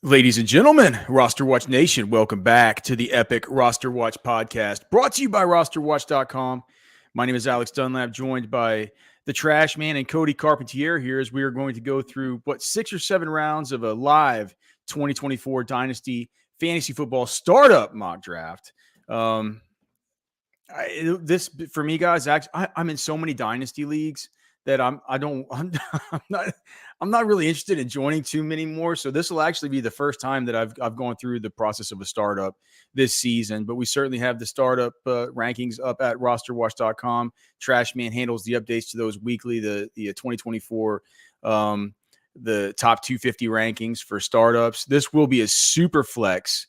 Ladies and gentlemen, RosterWatch Nation, welcome back to the epic RosterWatch podcast, brought to you by RosterWatch.com. My name is Alex Dunlap, joined by the Trashman and Cody Carpentier here as we are going to go through, 6 or 7 rounds of a live 2024 Dynasty Fantasy Football Startup mock draft. This, for me, guys, I'm in so many Dynasty leagues that I'm not really interested in joining too many more. So this will actually be the first time that I've gone through the process of a startup this season. But we certainly have the startup rankings up at rosterwatch.com. Trashman handles the updates to those weekly. The 2024 the top 250 rankings for startups. This will be a super flex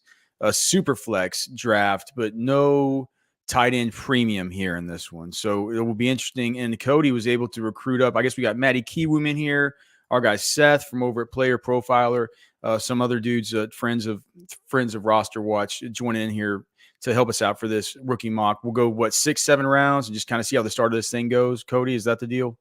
draft, but no tight end premium here in this one. So it will be interesting. And Cody was able to recruit up. I guess we got Maddie Kiwoom in here, our guy Seth from over at Player Profiler, some other dudes, friends of Roster Watch, joining in here to help us out for this rookie mock. We'll go 6-7 rounds and just kind of see how the start of this thing goes. Cody, is that the deal?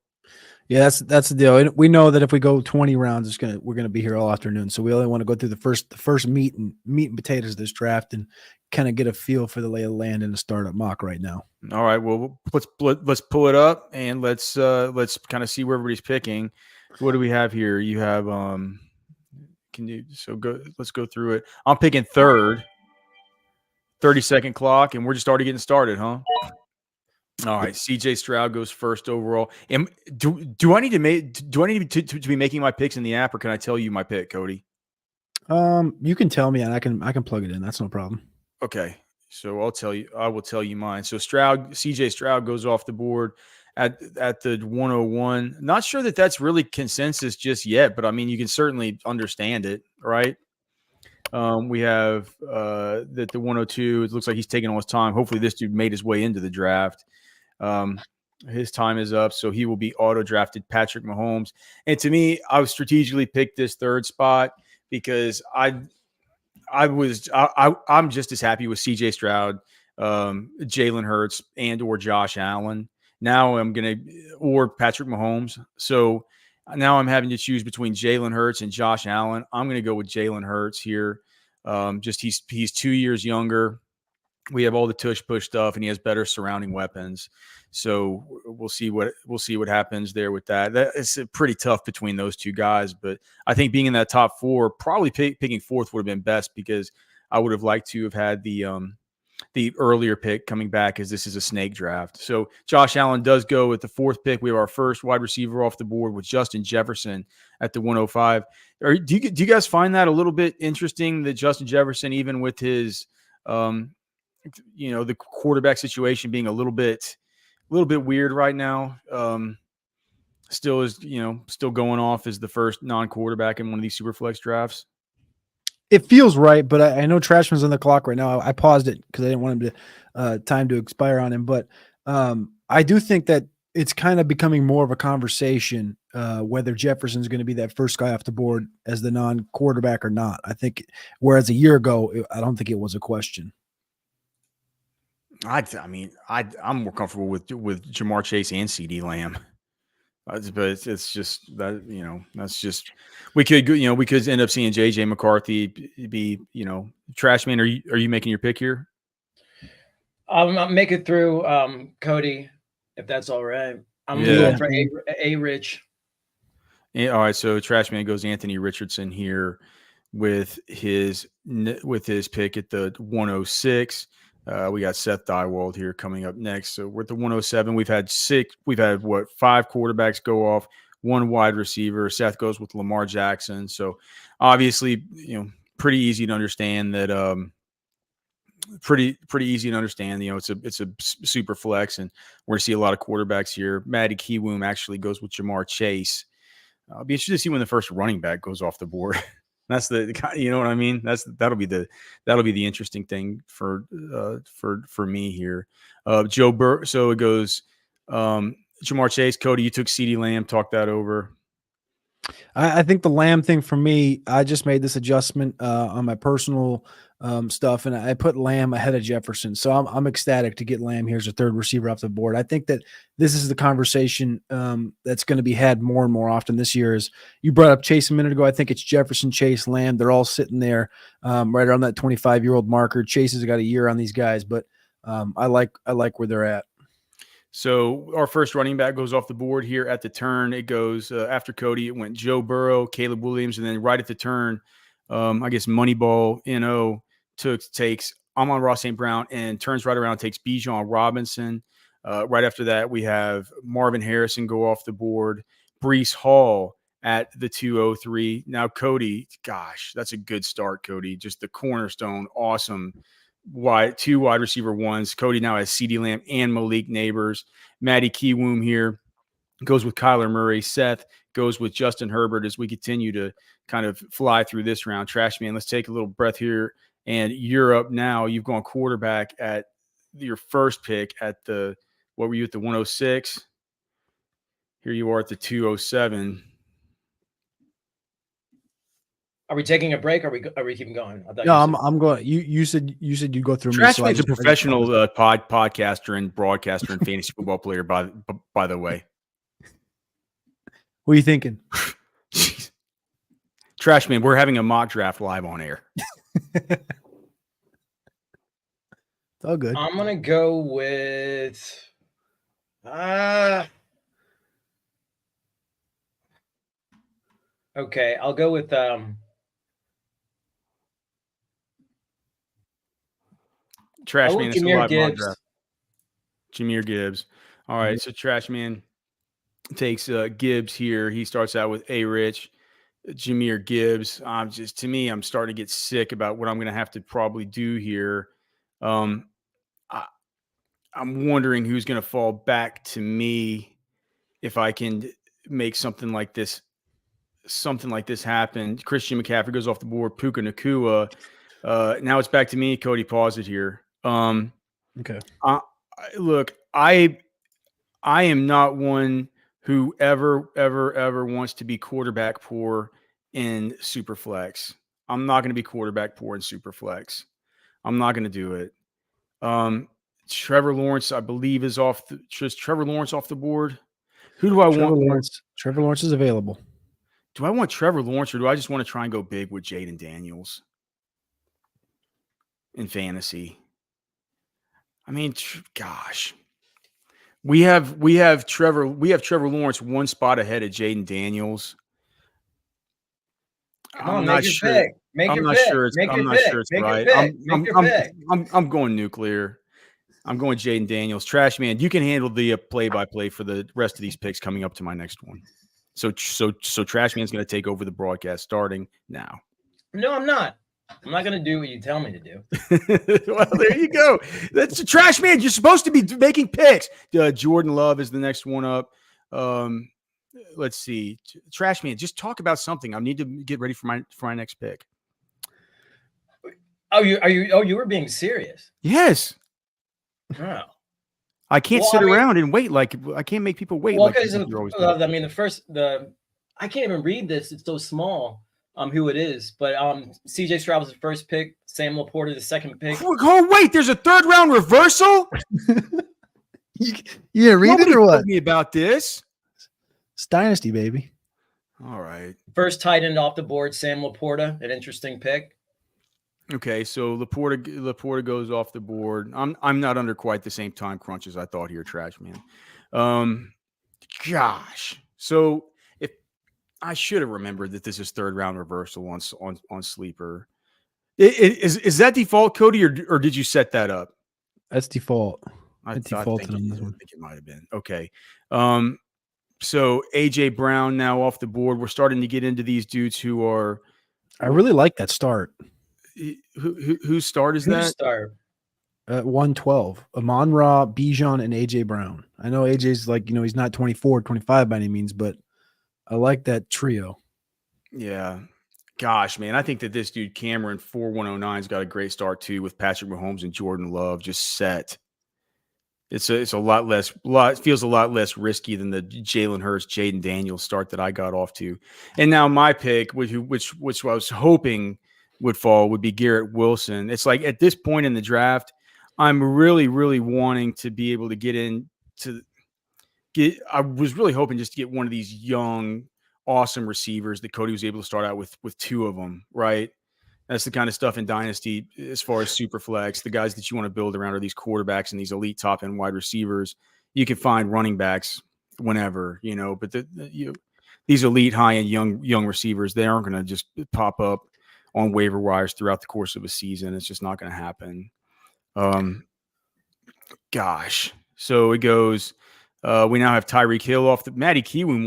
Yeah, that's the deal. We know that if we go 20 rounds, we're gonna be here all afternoon. So we only want to go through the first meat and potatoes of this draft and kind of get a feel for the lay of the land in the startup mock right now. All right, well, let's pull it up and let's kind of see where everybody's picking. What do we have here? You have let's go through it. I'm picking third. 30-second clock, and we're just already getting started, huh? All right, CJ Stroud goes first overall. And do I need to be making my picks in the app, or can I tell you my pick, Cody? You can tell me, and I can plug it in. That's no problem. Okay, so I will tell you mine. So CJ Stroud goes off the board at the 101. Not sure that that's really consensus just yet, but I mean, you can certainly understand it, right? We have that the 102. It looks like he's taking all his time. Hopefully, this dude made his way into the draft. His time is up, so he will be auto drafted. Patrick Mahomes. And to me, I would strategically pick this third spot because I'm just as happy with CJ Stroud, Jalen Hurts, and or Josh Allen. Now or Patrick Mahomes. So now I'm having to choose between Jalen Hurts and Josh Allen. I'm going to go with Jalen Hurts here. Just he's 2 years younger. We have all the tush push stuff, and he has better surrounding weapons. So we'll see what happens there with that. It's pretty tough between those two guys, but I think being in that top 4, probably picking fourth would have been best because I would have liked to have had the earlier pick coming back, as this is a snake draft. So Josh Allen does go with the 4th pick. We have our first wide receiver off the board with Justin Jefferson at the 105. Do you guys find that a little bit interesting that Justin Jefferson, even with his the quarterback situation being a little bit weird right now, still going off as the first non-quarterback in one of these Superflex drafts? It feels right, but I know Trashman's on the clock right now. I paused it because I didn't want him to time to expire on him. But I do think that it's kind of becoming more of a conversation whether Jefferson's going to be that first guy off the board as the non-quarterback or not. I think whereas a year ago, I don't think it was a question. I'm more comfortable with Jamar Chase and CeeDee Lamb. But it's just that, that's just, we could end up seeing JJ McCarthy be, Trashman. Are you making your pick here? I'll make it through, Cody, if that's all right. I'm going for A Rich. Yeah, all right. So Trashman goes Anthony Richardson here with his pick at the 106. We got Seth Dywald here coming up next. So we're at the 107. We've had 5 quarterbacks go off, 1 wide receiver. Seth goes with Lamar Jackson. So obviously, pretty easy to understand that. Pretty easy to understand. It's a super flex, and we're going to see a lot of quarterbacks here. Maddie Kiwoom actually goes with Jamar Chase. I'll be interested to see when the first running back goes off the board. That's you know what I mean? That'll be the interesting thing for me here. Joe Burrow. So it goes Jamar Chase. Cody, you took CeeDee Lamb. Talk that over. I think the Lamb thing for me, I just made this adjustment on my personal stuff, and I put Lamb ahead of Jefferson. So I'm ecstatic to get Lamb here as a third receiver off the board. I think that this is the conversation that's going to be had more and more often this year. Is you brought up Chase a minute ago. I think it's Jefferson, Chase, Lamb. They're all sitting there right around that 25-year-old marker. Chase has got a year on these guys, but I like where they're at. So our first running back goes off the board here at the turn. It goes after Cody. It went Joe Burrow, Caleb Williams, and then right at the turn, I guess Moneyball NO takes Amon-Ra St. Brown and turns right around, takes Bijan Robinson. Right after that, we have Marvin Harrison go off the board. Breece Hall at the 203. Now Cody, gosh, that's a good start, Cody. Just the cornerstone, awesome. Two wide receiver ones. Cody now has CeeDee Lamb and Malik Neighbors. Matty Keywoom here goes with Kyler Murray. Seth goes with Justin Herbert as we continue to kind of fly through this round. Trashman, let's take a little breath here. And you're up now. You've gone quarterback at your first pick at the, what were you at the 106? Here you are at the 207. Are we taking a break? Or are we keeping going? No, I'm going. You said you'd go through me. Trashman's a professional podcaster and broadcaster and fantasy football player. By the way, what are you thinking? Trashman, we're having a mock draft live on air. It's all good. I'm gonna go with. Okay, I'll go with Trashman, it's a live mock Gibbs. draft. Jahmyr Gibbs. All right, so Trashman takes Gibbs here. He starts out with A-Rich, Jahmyr Gibbs. To me, I'm starting to get sick about what I'm going to have to probably do here. I'm wondering who's going to fall back to me if I can make something like this happen. Christian McCaffrey goes off the board. Puka Nacua. Now it's back to me. Cody, pause it here. Okay. Look, I am not one who ever wants to be quarterback poor in Superflex. I'm not going to be quarterback poor in Superflex. I'm not going to do it. Trevor Lawrence, I believe, is off. Trevor Lawrence off the board? Who do I want? Trevor Lawrence is available. Do I want Trevor Lawrence or do I just want to try and go big with Jaden Daniels in fantasy? I mean, gosh, we have Trevor Lawrence one spot ahead of Jaden Daniels. I'm not sure. I'm not sure it's right. I'm going nuclear. I'm going Jaden Daniels. Trashman, you can handle the play-by-play for the rest of these picks coming up to my next one. So Trashman's going to take over the broadcast starting now. No, I'm not. I'm not going to do what you tell me to do. Well, there you go. That's Trashman. You're supposed to be making picks. Jordan Love is the next one up. Let's see. Trashman, just talk about something. I need to get ready for my next pick. You were being serious? Yes. Oh. I can't sit around and wait. Like I can't make people wait. Well, because I mean, I can't even read this. It's so small. Who it is, but CJ Stroud was the first pick. Sam Laporta the second pick. Oh wait, there's a third round reversal. Yeah, read it or what? Told me about this. It's Dynasty, baby. All right. First tight end off the board, Sam Laporta, an interesting pick. Okay, so Laporta goes off the board. I'm not under quite the same time crunch as I thought here, Trashman. Gosh. So if I should have remembered that this is third round reversal on Sleeper. Is that default, Cody, or did you set that up? That's default. I defaulted on this one. I think it might have been. Okay. So AJ Brown now off the board. We're starting to get into these dudes who are. I really like that start. Whose start is that? Start? 112. Amon-Ra, Bijan, and AJ Brown. I know AJ's he's not 24, 25 by any means, but I like that trio. Yeah. Gosh, man, I think that this dude Cameron 4109's got a great start too with Patrick Mahomes and Jordan Love just set. It feels a lot less risky than the Jalen Hurts, Jaden Daniels start that I got off to. And now my pick, which I was hoping would fall, would be Garrett Wilson. It's like at this point in the draft, I'm really, really wanting to be able to I was really hoping just to get one of these young, awesome receivers that Cody was able to start out with two of them, right? That's the kind of stuff in Dynasty as far as Superflex. The guys that you want to build around are these quarterbacks and these elite top end wide receivers. You can find running backs whenever, but these elite high end young receivers, they aren't going to just pop up on waiver wires throughout the course of a season. It's just not going to happen. Gosh. So it goes. We now have Tyreek Hill off the Matty Kiwoom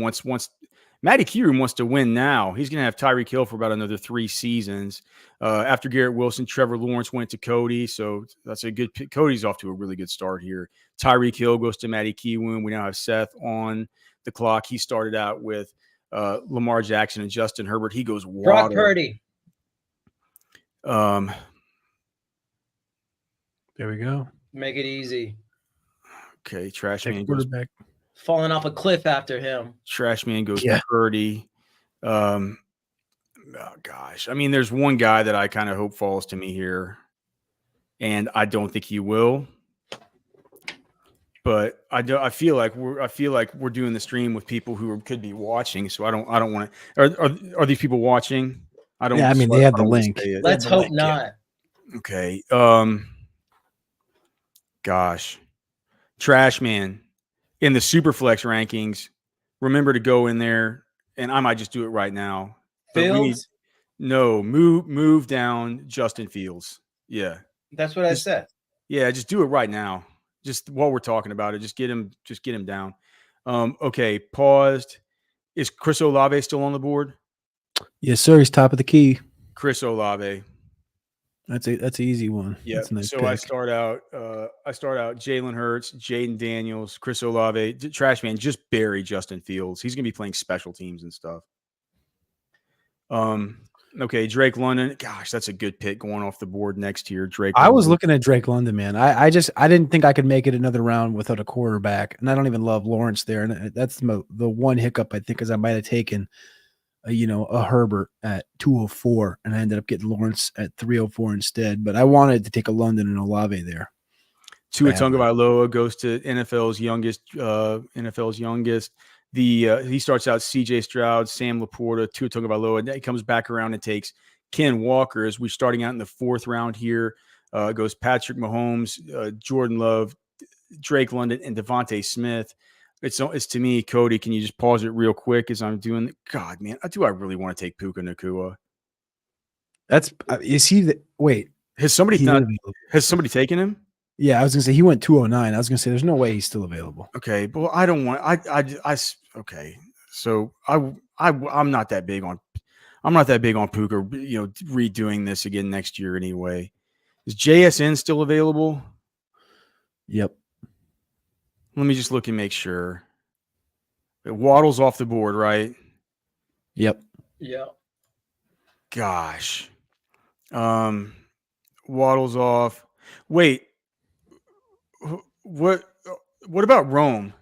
Matty Kiwoom wants to win now. He's going to have Tyreek Hill for about another 3 seasons. After Garrett Wilson, Trevor Lawrence went to Cody. So that's a good pick. Cody's off to a really good start here. Tyreek Hill goes to Matty Kiwoom. We now have Seth on the clock. He started out with Lamar Jackson and Justin Herbert. He goes Waddle. Brock Purdy. There we go. Make it easy. Okay, Trashman goes quarterback. Falling off a cliff after him. Trashman goes to Purdy. Oh gosh. I mean, there's one guy that I kind of hope falls to me here, and I don't think he will. But I feel like we're doing the stream with people who could be watching, so I don't want to. Are these people watching? I don't. Yeah, I mean they have the link. Let's hope not. Okay. Gosh, Trashman in the Superflex rankings. Remember to go in there, and I might just do it right now. Fields? Move down Justin Fields. Yeah. That's what I said. Yeah, just do it right now. Just while we're talking about it, just get him down. Okay, paused. Is Chris Olave still on the board? Yes, sir. He's top of the key. Chris Olave. That's an easy one. Yeah. That's a nice so pick. I start out Jalen Hurts, Jaden Daniels, Chris Olave, Trashman. Just bury Justin Fields. He's gonna be playing special teams and stuff. Okay, Drake London. Gosh, that's a good pick going off the board next year. Drake. I was looking at Drake London, man. I didn't think I could make it another round without a quarterback, and I don't even love Lawrence there. And that's the one hiccup I think is I might have taken, a Herbert at 204, and I ended up getting Lawrence at 304 instead. But I wanted to take a London and Olave there. Tua Tagovailoa goes to NFL's youngest. He starts out C.J. Stroud, Sam Laporta, Tua Tagovailoa, and he comes back around and takes Ken Walker. As we're starting out in the 4th round here, goes Patrick Mahomes, Jordan Love, Drake London, and Devontae Smith. It's to me, Cody. Can you just pause it real quick as I'm doing? God, man, I really want to take Puka Nacua. Wait, has somebody taken him? Yeah, I was gonna say he went 209. I was gonna say there's no way he's still available. Okay, but I don't want. Okay, so I'm not that big on Puka. Redoing this again next year anyway. Is JSN still available? Yep. Let me just look and make sure. Waddle's off the board, right? Yep. Yeah. Gosh. Waddle's off. Wait. What about Rome?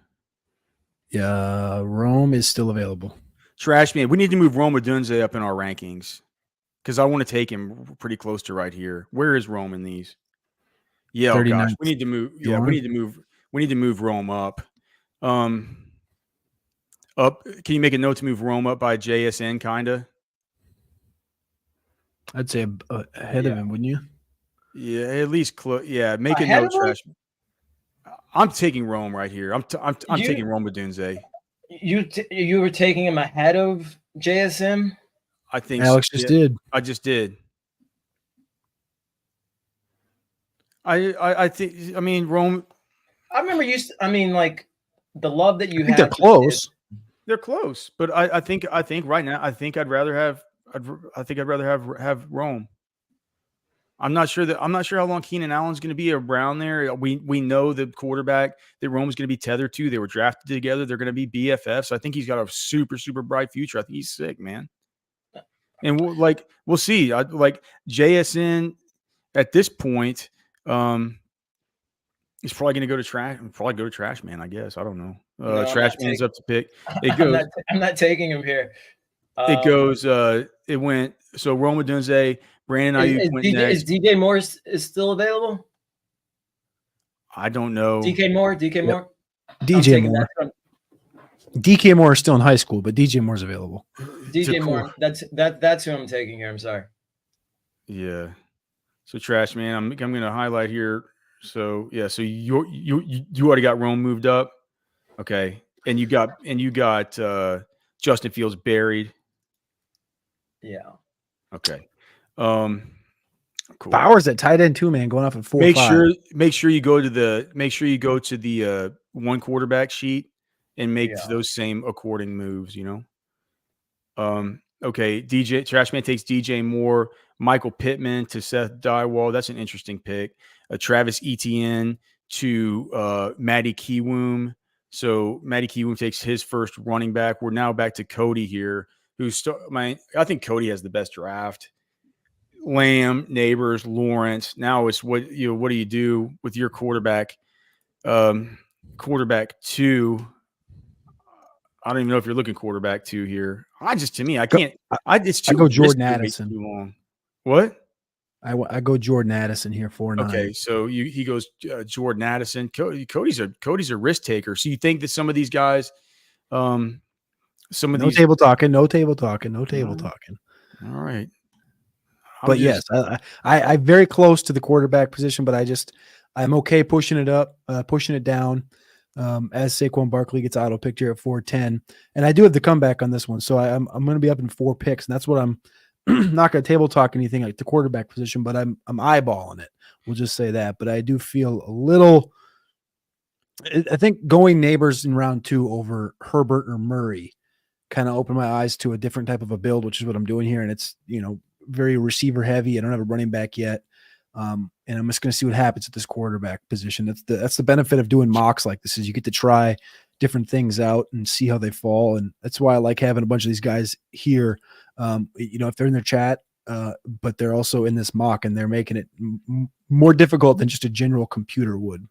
Yeah, Rome is still available. Trashman. We need to move Rome Odunze up in our rankings because I want to take him pretty close to right here. Where is Rome in these? Yeah, oh gosh, we need to move. Yeah, we need to move. We need to move Rome up. Up. Can you make a note to move Rome up by JSN? Kinda. I'd say ahead of him, wouldn't you? Yeah, at least close. Yeah, make a ahead note, Trash. I'm taking Rome right here. I'm taking Rome Odunze. You were taking him ahead of JSM? I think Alex just did. I just did. I think. I mean, Rome. I remember like the love that you had. They're close. They're close, but I think right now I'd rather have Rome. I'm not sure how long Keenan Allen's going to be around there. We know the quarterback that Rome's going to be tethered to. They were drafted together. They're going to be BFFs. I think he's got a super, super bright future. I think he's sick, man. And we'll see. Like JSN at this point, He's probably going to go to Trashman, I guess. I don't know. No, Trashman's up to pick. It I'm goes. not taking him here. It goes. It went. So Roma Dunze, Brandon Ayuk went Is next. DJ Moore is still available? I don't know. DK Moore. DJ Moore. DK Moore is still in high school, but DJ Moore's available. DJ Moore. That's who I'm taking here. I'm sorry. Yeah. So Trashman, I'm going to highlight here. So yeah. So you already got Rome moved up. Okay. And you got Justin Fields buried. Yeah. Okay. Cool. Bowers at tight end too, man, going off at 4-5. Make sure you go to the one quarterback sheet and make those same according moves, Okay, Trashman takes DJ Moore, Michael Pittman to Seth Dywall. That's an interesting pick. Travis Etienne to Matty Kiwoom. So Matty Kiwoom takes his first running back. We're now back to Cody here, I think Cody has the best draft. Lamb, Neighbors, Lawrence. Now it's what do you do with your quarterback? Quarterback 2. I don't even know if you're looking quarterback 2 here. It's too. I go Jordan Addison. Too long. What? I go Jordan Addison here 4-9. Okay, so he goes Jordan Addison. Cody's a risk taker. So you think that some of these guys, No table talking. All right. But yes, I'm very close to the quarterback position, but I'm okay pushing it up, pushing it down as Saquon Barkley gets auto picked here at 4-10. And I do have the comeback on this one. So I'm going to be up in 4 picks. And that's what I'm not going to table talk anything like the quarterback position, but I'm eyeballing it. We'll just say that. But I do feel a little, I think going Neighbors in round 2 over Herbert or Murray kind of opened my eyes to a different type of a build, which is what I'm doing here. And it's, very receiver heavy. I don't have a running back yet. And I'm just going to see what happens at this quarterback position. That's the benefit of doing mocks like this is you get to try different things out and see how they fall. And that's why I like having a bunch of these guys here. If they're in their chat, but they're also in this mock and they're making it more difficult than just a general computer would.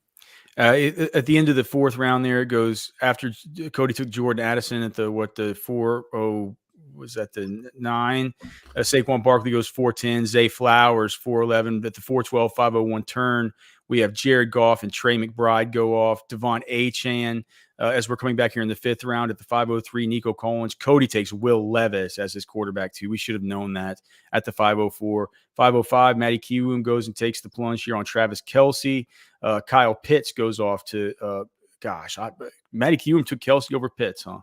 At the end of the 4th round there, it goes after Cody took Jordan Addison at the 4 was at the 9. Saquon Barkley goes 4-10. Zay Flowers 4-11. At the 4-12, 5-01 turn, we have Jared Goff and Trey McBride go off. Devon Achane as we're coming back here in the 5th round at the 5-03. Nico Collins. Cody takes Will Levis as his quarterback too. We should have known that at the 5-04. 5-05, Matty Kiwoom goes and takes the plunge here on Travis Kelce. Kyle Pitts goes off to Matty Kiwoom took Kelce over Pitts, huh?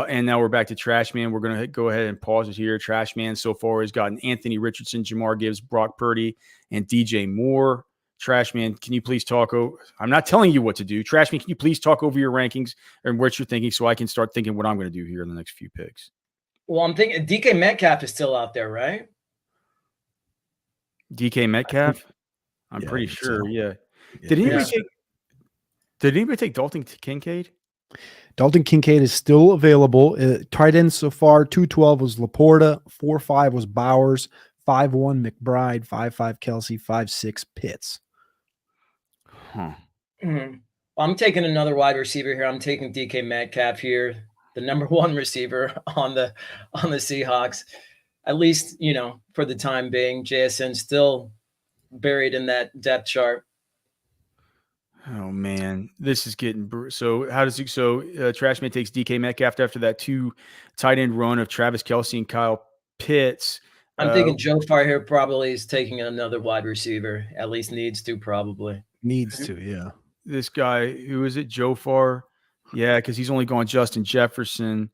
And now we're back to Trashman. We're going to go ahead and pause it here. Trashman so far has gotten Anthony Richardson, Jamar Gibbs, Brock Purdy, and DJ Moore. Trashman, can you please talk over? I'm not telling you what to do. Trashman, can you please talk over your rankings and what you're thinking so I can start thinking what I'm going to do here in the next few picks? Well, I'm thinking DK Metcalf is still out there, right? DK Metcalf? I'm pretty sure, so. Yeah. Did anybody take Dalton Kincaid? Dalton Kincaid is still available. Tight ends so far, 2-12 was Laporta, 4-5 was Bowers, 5-1 McBride, 5-5 Kelce, 5-6 Pitts. Huh. Mm-hmm. I'm taking another wide receiver here. I'm taking DK Metcalf here, the number 1 receiver on the Seahawks. At least, for the time being, JSN still buried in that depth chart. Oh man, this is getting so. How does it? So Trashman takes DK Metcalf after that 2 tight end run of Travis Kelce and Kyle Pitts. I'm thinking Joe Farr here probably is taking another wide receiver. At least needs to, probably. Needs to, yeah. This guy, who is it? Joe Farr? Yeah, because he's only gone Justin Jefferson.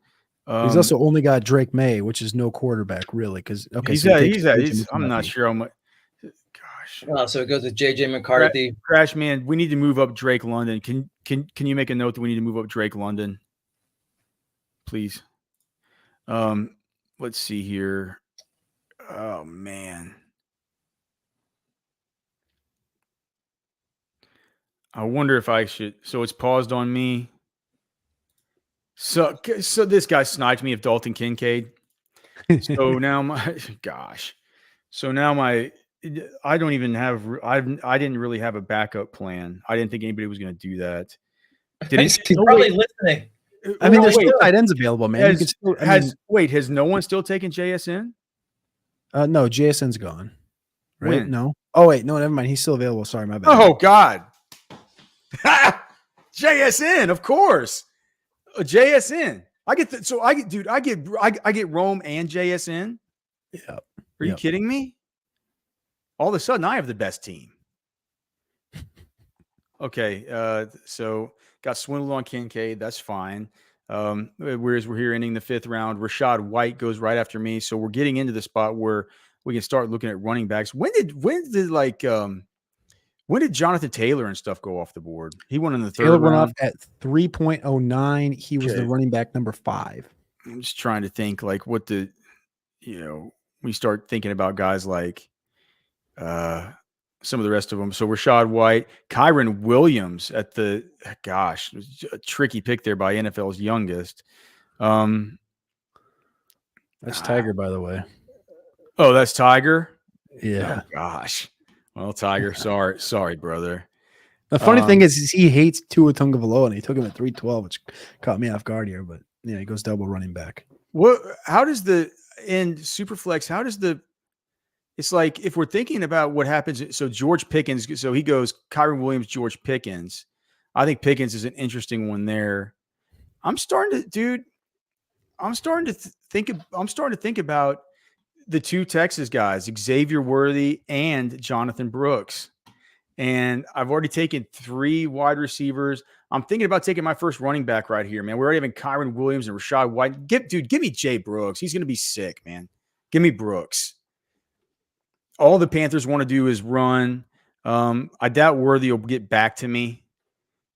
He's also only got Drake May, which is no quarterback really. Because I'm not sure how much. So it goes with JJ McCarthy. Trashman, we need to move up Drake London. Can you make a note that we need to move up Drake London, please? Let's see here. Oh man, I wonder if I should. So it's paused on me. So this guy sniped me of Dalton Kincaid. So now my I don't even have. I didn't really have a backup plan. I didn't think anybody was going to do that. Did He's it? Oh, probably wait. listening. I mean, Oh, there's wait. still tight ends available, man. You can still. Has no one still taken JSN? No, JSN's gone. Right? When? No. Oh wait, no, never mind. He's still available. Sorry, my bad. Oh God. JSN, of course. JSN. I get Rome and JSN. Yeah. Are you kidding me? All of a sudden, I have the best team. Okay, so got swindled on Kincaid. That's fine. Whereas we're here ending the 5th round. Rashad White goes right after me. So we're getting into the spot where we can start looking at running backs. When did Jonathan Taylor and stuff go off the board? He went in the 3rd Taylor round. went off at 3.09. He was the running back number 5. I'm just trying to think like what we start thinking about guys like some of the rest of them. So Rashad White, Kyron Williams at a tricky pick there by NFL's youngest. That's Tiger, by the way. Oh, that's Tiger? Yeah. Oh, gosh. Well, Tiger, sorry, brother. The funny thing is he hates Tua Tagovailoa, and he took him at 312, which caught me off guard here. But yeah, he goes double running back. How does in Superflex? It's like if we're thinking about what happens. So George Pickens. So he goes Kyron Williams, George Pickens. I think Pickens is an interesting one there. I'm starting to think about the 2 Texas guys, Xavier Worthy and Jonathan Brooks. And I've already taken 3 wide receivers. I'm thinking about taking my first running back right here, man. We're already having Kyron Williams and Rashad White. Give me Jay Brooks. He's going to be sick, man. Give me Brooks. All the Panthers want to do is run. I doubt Worthy will get back to me,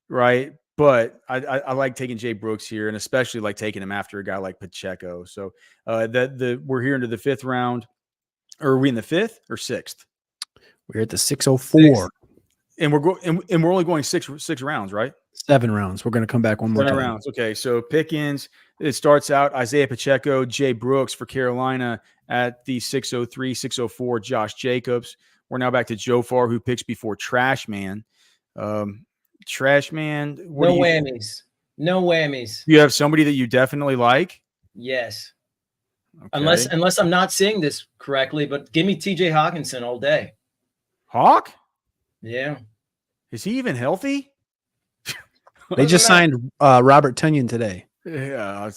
right? But I like taking Jay Brooks here, and especially like taking him after a guy like Pacheco. So we're here into the 5th round. Or are we in the 5th or 6th? We're at the 604. And we're only going six rounds, right? 7 rounds. We're going to come back one more 7 time. rounds. Okay, so Pickens. It starts out Isaiah Pacheco, Jay Brooks for Carolina at the 603, 604. Josh Jacobs. We're now back to Joe Farr, who picks before Trashman. Trashman. No whammies. No whammies. You have somebody that you definitely like? Yes. Okay. Unless I'm not saying this correctly, but give me TJ Hawkinson all day. Hawk? Yeah. Is he even healthy? They just signed Robert Tonyan today. Yeah,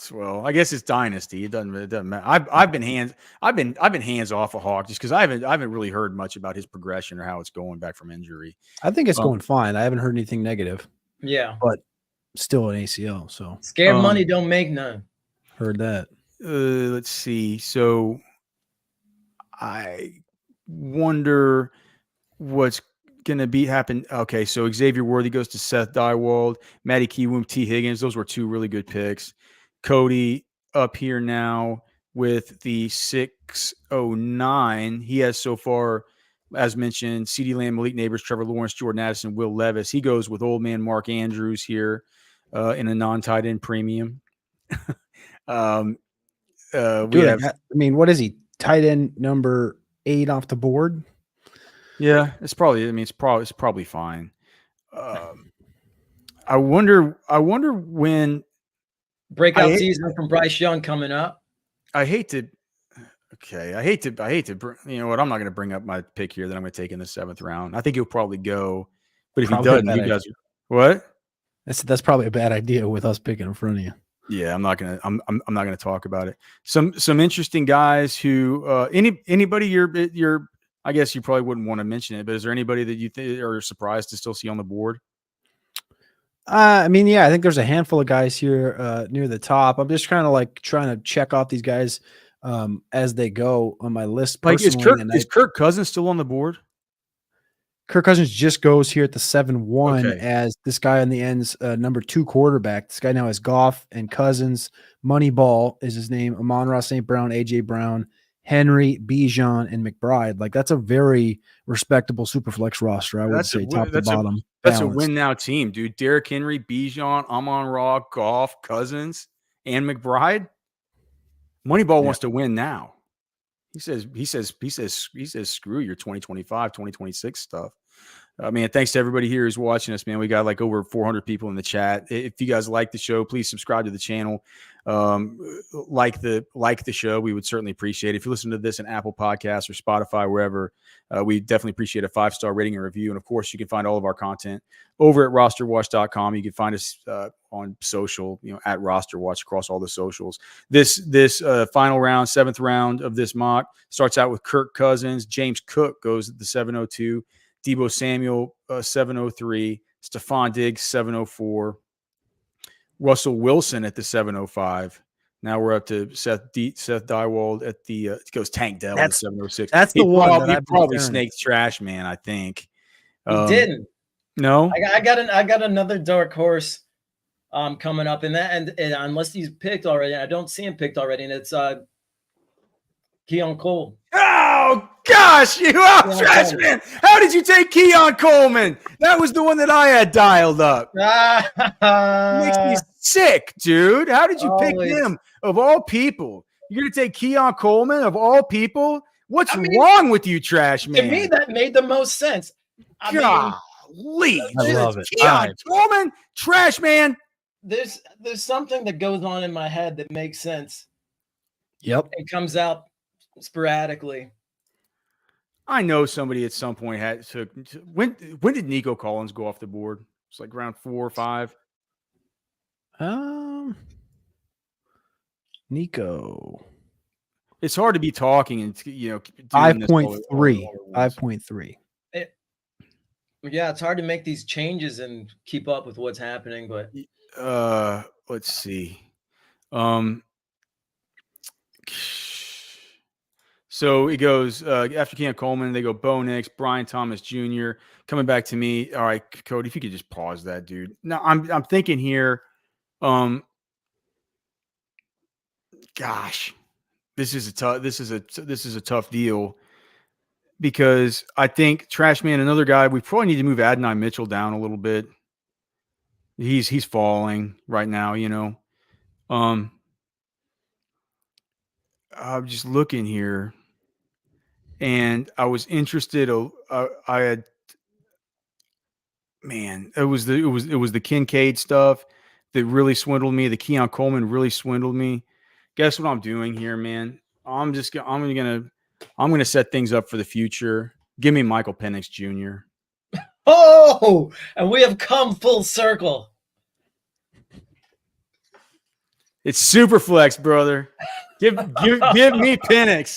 I guess it's dynasty. It doesn't matter. I've been hands off of Hawk just because I haven't really heard much about his progression or how it's going back from injury. I think it's going fine. I haven't heard anything negative. Yeah, but still an ACL. So scared money don't make none. Heard that. Let's see. So I wonder what's going to happen. Okay, so Xavier Worthy goes to Seth Dywald, Matty Kiwoom, T. Higgins. Those were 2 really good picks. Cody up here now with the 609. He has so far, as mentioned, CeeDee Lamb, Malik Neighbors, Trevor Lawrence, Jordan Addison, Will Levis. He goes with old man Mark Andrews here in a non-tight end premium. What is he? Tight end number 8 off the board? Yeah, it's probably fine. I wonder when breakout season from Bryce Young coming up. I hate to. You know what? I'm not going to bring up my pick here that I'm going to take in the 7th round. I think he'll probably go, but if he doesn't, you guys. What? That's probably a bad idea with us picking in front of you. Yeah, I'm not gonna talk about it. Some interesting guys who anybody you're I guess you probably wouldn't want to mention it, but is there anybody that you think are surprised to still see on the board? I think there's a handful of guys here near the top. I'm just kind of like trying to check off these guys as they go on my list. Like, is Kirk Cousins still on the board? Kirk Cousins just goes here at the 7-1 as this guy on the end's number 2 quarterback. This guy now has Goff and Cousins. Moneyball is his name. Amon-Ra St. Brown, A.J. Brown, Henry, Bijan, and McBride. Like, that's a very respectable Superflex roster, I would say, top to bottom. That's a win-now team, dude. Derrick Henry, Bijan, Amon-Ra, Goff, Cousins, and McBride. Moneyball wants to win now. He says, screw your 2025, 2026 stuff. Man, thanks to everybody here who's watching us, man. We got like over 400 people in the chat. If you guys like the show, please subscribe to the channel. Like the show. We would certainly appreciate it. If you listen to this in Apple Podcasts or Spotify, wherever, we definitely appreciate a 5-star rating and review. And of course, you can find all of our content over at rosterwatch.com. You can find us on social, at RosterWatch across all the socials. This final round, 7th round of this mock starts out with Kirk Cousins. James Cook goes at the 702. Deebo Samuel, 703. Stephon Diggs, 704. Russell Wilson at the 705. Now we're up to Seth Dywald at the it goes Tank Dell at 706. That's the one. He probably snaked Trash Man, I think. He didn't. No, I got another dark horse coming up, and unless he's picked already, I don't see him picked already, and it's Keon Cole. Oh gosh, Trash Man! How did you take Keon Coleman? That was the one that I had dialed up. Makes me sick, dude. How did you pick him of all people? You're gonna take Keon Coleman of all people? What's wrong with you, Trash Man? To me, that made the most sense. Golly, I love it. Keon Coleman, Trash Man. There's something that goes on in my head that makes sense. Yep, it comes out sporadically. I know somebody at some point had to. When did Nico Collins go off the board? It's like round 4 or 5. Nico. It's hard to be talking and 5.3. 5.3. Yeah, it's hard to make these changes and keep up with what's happening. But let's see. So it goes after Keon Coleman, they go Bo Nix, Brian Thomas Jr. Coming back to me. All right, Cody, if you could just pause that, dude. Now I'm thinking here. Gosh, this is a tough deal because I think Trash Man, another guy, we probably need to move Adonai Mitchell down a little bit. He's falling right now, I'm just looking here. And I was interested. It was the Kincaid stuff that really swindled me. The Keon Coleman really swindled me. Guess what I'm doing here, man? I'm gonna set things up for the future. Give me Michael Penix Jr. Oh, and we have come full circle. It's Superflex, brother. Give me Penix. Give me Penix.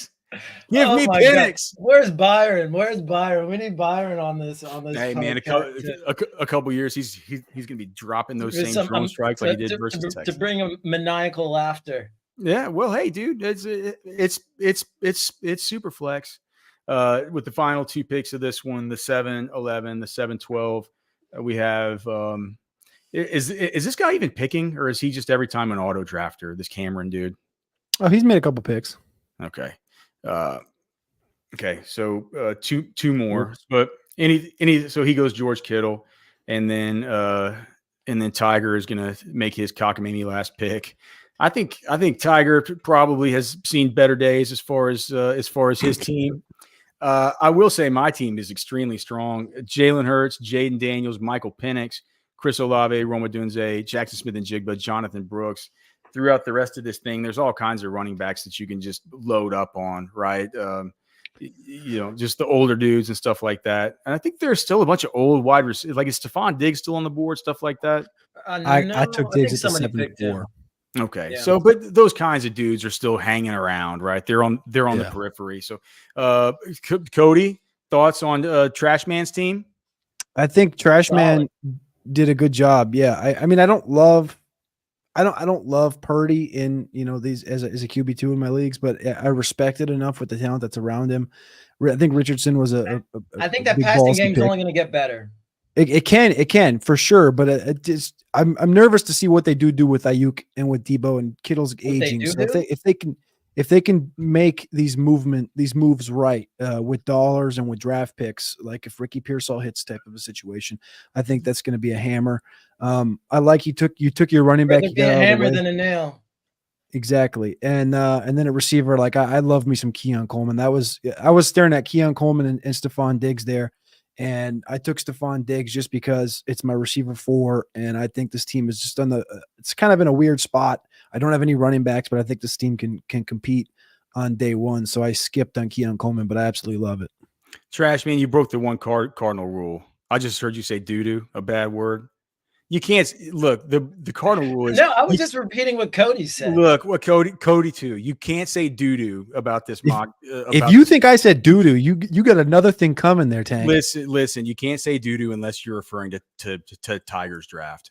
God. Where's Byron? We need Byron on this. Hey man, a couple years, he's gonna be dropping those same drone strikes like he did versus Texas. To bring a maniacal laughter. Yeah, well, hey, dude, it's Superflex. With the final 2 picks of this one, the 7-11, the 7-12, we have. Is this guy even picking, or is he just every time an auto drafter? This Cameron dude. Oh, he's made a couple picks. Okay. Okay. So two more, but so he goes George Kittle, and then Tiger is gonna make his cockamamie last pick. I think Tiger probably has seen better days as far as his team. I will say my team is extremely strong. Jalen Hurts, Jaden Daniels, Michael Penix, Chris Olave, Roma Dunze, Jackson Smith-Njigba, Jonathan Brooks. Throughout the rest of this thing, there's all kinds of running backs that you can just load up on, right? Just the older dudes and stuff like that. And I think there's still a bunch of old wide receivers. Like, is Stephon Diggs still on the board? Stuff like that. I took Diggs at the 7-4. Okay, yeah. So but those kinds of dudes are still hanging around, right? They're on the periphery. So, Cody, thoughts on Trash Man's team? I think Trash Man did a good job. Yeah, I mean, I don't love Purdy in these as a QB2 in my leagues, but I respect it enough with the talent that's around him. I think Richardson was I think that passing game is only going to get better. It can for sure, but I'm nervous to see what they do with Ayuk and with Deebo and Kittle's aging. So if they can make these moves right with dollars and with draft picks, like if Ricky Pearsall hits type of a situation, I think that's going to be a hammer. I like you took your running back. Rather be a hammer than a nail. Exactly. And then a receiver, like I love me some Keon Coleman. I was staring at Keon Coleman and Stephon Diggs there. And I took Stephon Diggs just because it's my receiver 4. And I think this team is just it's kind of in a weird spot. I don't have any running backs, but I think this team can compete on day one. So I skipped on Keon Coleman, but I absolutely love it. Trash man, you broke the one cardinal rule. I just heard you say doo-doo, a bad word. You can't look. The cardinal rule is No, I was just repeating what Cody said. Look, what Cody too. You can't say doo-doo about this mock. If you think I said doo-doo, you got another thing coming there, Tank. Listen. You can't say doo-doo unless you're referring to Tiger's draft.